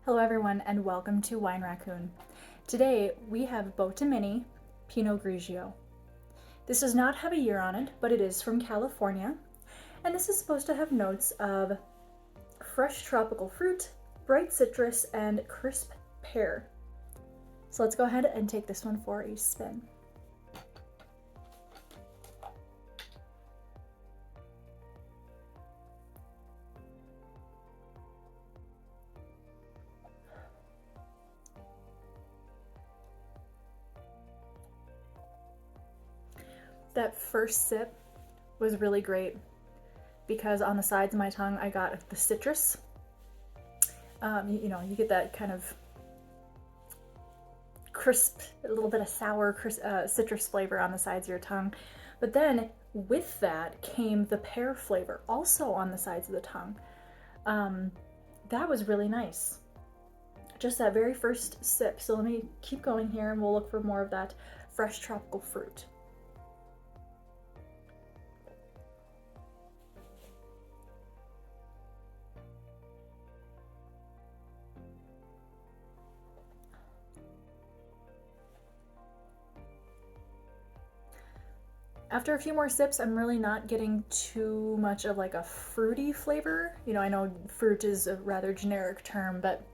Hello everyone and welcome to Wine Raccoon. Today we have Bota Mini Pinot Grigio. This does not have a year on it, but it is from California, and this is supposed to have notes of fresh tropical fruit, bright citrus, and crisp pear. So let's go ahead and take this one for a spin. That first sip was really great because on the sides of my tongue I got the citrus. You get that kind of crisp, a little bit of sour citrus flavor on the sides of your tongue. But then with that came the pear flavor also on the sides of the tongue. That was really nice. Just that very first sip. So let me keep going here and we'll look for more of that fresh tropical fruit. After a few more sips, I'm really not getting too much of like a fruity flavor. I know fruit is a rather generic term, but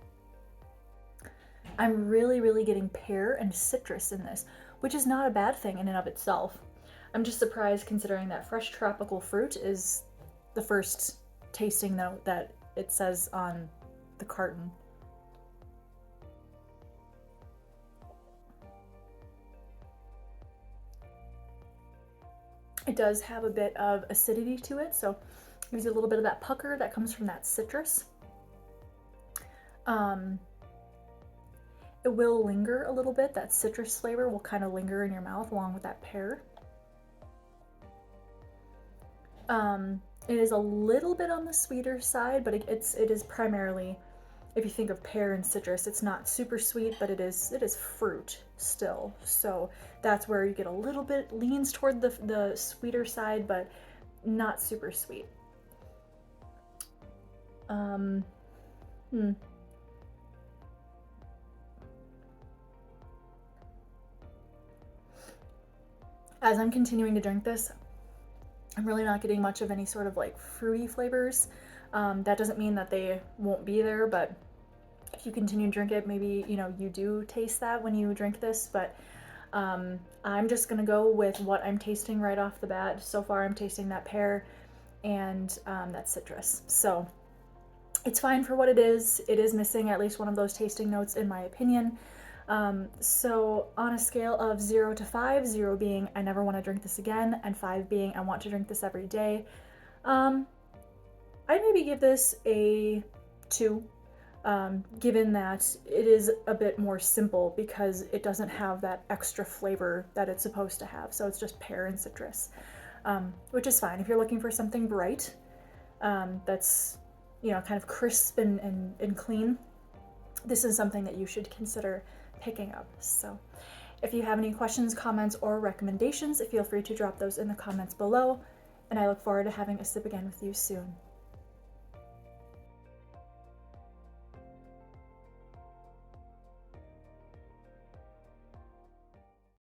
I'm really getting pear and citrus in this, which is not a bad thing in and of itself. I'm just surprised considering that fresh tropical fruit is the first tasting note that it says on the carton. It does have a bit of acidity to it, so it gives you a little bit of that pucker that comes from that citrus. It will linger a little bit. That citrus flavor will kind of linger in your mouth along with that pear. It is a little bit on the sweeter side, but it is primarily, if you think of pear and citrus, it's not super sweet, but it is fruit still. So that's where you get a little bit, leans toward the sweeter side, but not super sweet. As I'm continuing to drink this, I'm really not getting much of any sort of like fruity flavors. That doesn't mean that they won't be there, but if you continue to drink it, maybe you do taste that when you drink this. But I'm just gonna go with what I'm tasting right off the bat. So far I'm tasting that pear and that citrus, so it's fine for what it is. It is missing at least one of those tasting notes in my opinion. So on a scale of 0 to 5, 0 being I never want to drink this again, and 5 being I want to drink this every day, I'd maybe give this a 2, given that it is a bit more simple because it doesn't have that extra flavor that it's supposed to have. So it's just pear and citrus, which is fine. If you're looking for something bright, that's, kind of crisp and clean, this is something that you should consider picking up. So if you have any questions, comments, or recommendations, feel free to drop those in the comments below, and I look forward to having a sip again with you soon.